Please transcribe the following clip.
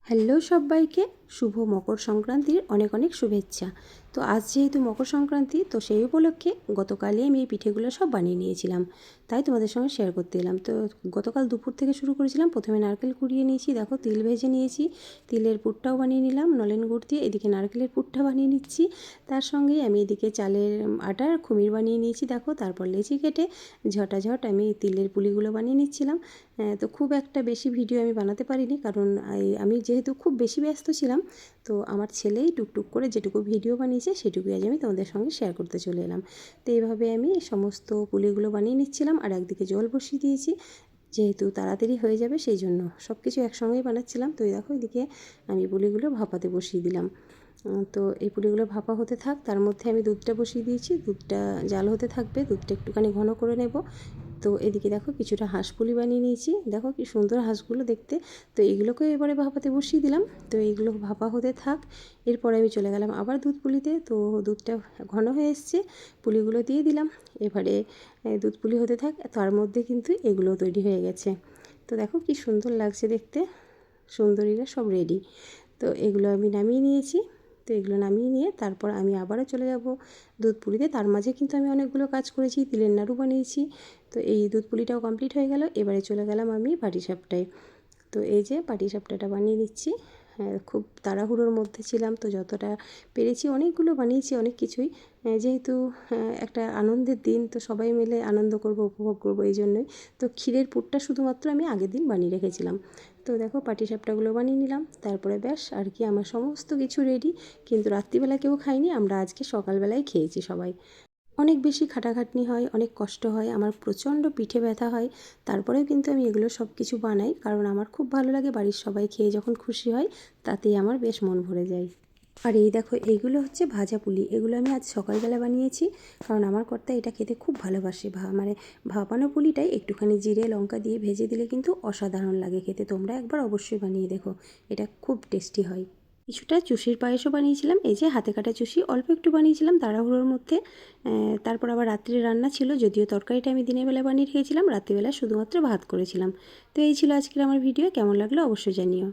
Hello সবাইকে, শুভ মকর সংক্রান্তির অনেক অনেক শুভেচ্ছা। তো আজ যেহেতু মকর সংক্রান্তি, তো সেই উপলক্ষে গতকালই আমি এই পিঠেগুলো সব বানিয়ে নিয়েছিলাম, তাই তোমাদের সঙ্গে শেয়ার করতে এলাম। তো গতকাল দুপুর থেকে শুরু করেছিলাম। প্রথমে নারকেল কুড়িয়ে নিয়েছি, দেখো তিল ভেজে নিয়েছি, তিলের পুরটাও বানিয়ে নিলাম নলেন গুড় দিয়ে। এদিকে নারকেলের পুরটা বানিয়ে নিচ্ছি, তার সঙ্গেই আমি এদিকে চালের আটার খুমির বানিয়ে নিয়েছি দেখো। তারপর লেচি কেটে ঝটাঝট আমি তিলের পুলিগুলো বানিয়ে নিচ্ছিলাম। তো খুব একটা বেশি ভিডিও আমি বানাতে পারিনি, কারণ আমি যেহেতু খুব বেশি ব্যস্ত ছিলাম, তো আমার ছেলেই টুকটুক করে যেটুকু ভিডিও বানিয়েছে সেটুকুই আজ আমি তোমাদের সঙ্গে শেয়ার করতে চলে এলাম। তো এইভাবে আমি সমস্ত পুলিগুলো বানিয়ে নিচ্ছিলাম, আর একদিকে জল বসিয়ে দিয়েছি, যেহেতু তাড়াতাড়ি হয়ে যাবে সেই জন্য সব কিছু একসঙ্গেই বানাচ্ছিলাম। তো এই দেখো, এদিকে আমি পুলিগুলো ভাপাতে বসিয়ে দিলাম। তো এই পুলিগুলো ভাপা হতে থাক, তার মধ্যে আমি দুধটা বসিয়ে দিয়েছি, দুধটা জাল হতে থাকবে, দুধটা একটুখানি ঘন করে নেব। তো এদিকে দেখো কিছুটা হাঁস পুলি বানিয়ে নিয়েছি, দেখো কি সুন্দর হাঁসগুলো দেখতে। তো এগুলোকে এবারে ভাপাতে বসিয়ে দিলাম। তো এইগুলো ভাপা হতে থাক, এরপরে আমি চলে গেলাম আবার দুধ পুলিতে। তো দুধটা ঘন হয়ে এসছে, পুলিগুলো দিয়ে দিলাম। এবারে দুধ পুলি হতে থাক, তার মধ্যে কিন্তু এগুলো তৈরি হয়ে গেছে। তো দেখো কি সুন্দর লাগছে দেখতে, সুন্দরীরা সব রেডি। তো এগুলো আমি নামিয়ে নিয়েছি। তো এগুলো নামিয়ে নিয়ে তারপর আমি আবারও চলে যাব দুধ পুলিতে। তার মাঝে কিন্তু আমি অনেকগুলো কাজ করেছি, তিলের নাড়ু বানিয়েছি। তো এই দুধ পুলিটাও কমপ্লিট হয়ে গেল। এবারে চলে গেলাম আমি পাটিসাপটায়। তো এই যে পাটিসাপটাটা বানিয়ে নিচ্ছি। খুব তাড়াহুড়োর মধ্যে ছিলাম, তো যতটা পেরেছি অনেকগুলো বানিয়েছি, অনেক কিছুই। যেহেতু একটা আনন্দের দিন, তো সবাই মিলে আনন্দ করব, উপভোগ করব, এই জন্যই। তো ক্ষীরের পুরটা শুধুমাত্র আমি আগের দিন বানিয়ে রেখেছিলাম। তো দেখো পাটিসাপটাগুলো বানিয়ে নিলাম, তারপরে ব্যাস আর কি, আমার সমস্ত কিছু রেডি। কিন্তু রাত্রিবেলা কেউ খাইনি, আমরা আজকে সকালবেলায় খেয়েছি সবাই। অনেক বেশি খাটাখাটনি হয়, অনেক কষ্ট হয়, আমার প্রচণ্ড পিঠে ব্যথা হয়, তারপরেও কিন্তু আমি এগুলো সব কিছু বানাই, কারণ আমার খুব ভালো লাগে। বাড়ির সবাই খেয়ে যখন খুশি হয়, তাতেই আমার বেশ মন ভরে যায়। আর এই দেখো, এইগুলো হচ্ছে ভাজা পুলি, এগুলো আমি আজ সকালবেলা বানিয়েছি, কারণ আমার কর্তা এটা খেতে খুব ভালোবাসে। মানে ভাপানো পুলিটাই একটুখানি জিরে লঙ্কা দিয়ে ভেজে দিলে কিন্তু অসাধারণ লাগে খেতে। তোমরা একবার অবশ্যই বানিয়ে দেখো, এটা খুব টেস্টি হয়। কিছুটা চুষির পায়েসও বানিয়েছিলাম, এই যে হাতে কাটা চুষি, অল্প একটু বানিয়েছিলাম তাড়াহুড়োর মধ্যে। তারপর আবার রাত্রে রান্না ছিল, যদিও তরকারিটা আমি দিনের বেলা বানিয়ে রেখেছিলাম, রাত্রিবেলা শুধুমাত্র ভাত করেছিলাম। তো এই ছিল আজকের আমার ভিডিও, কেমন লাগলো অবশ্যই জানিও।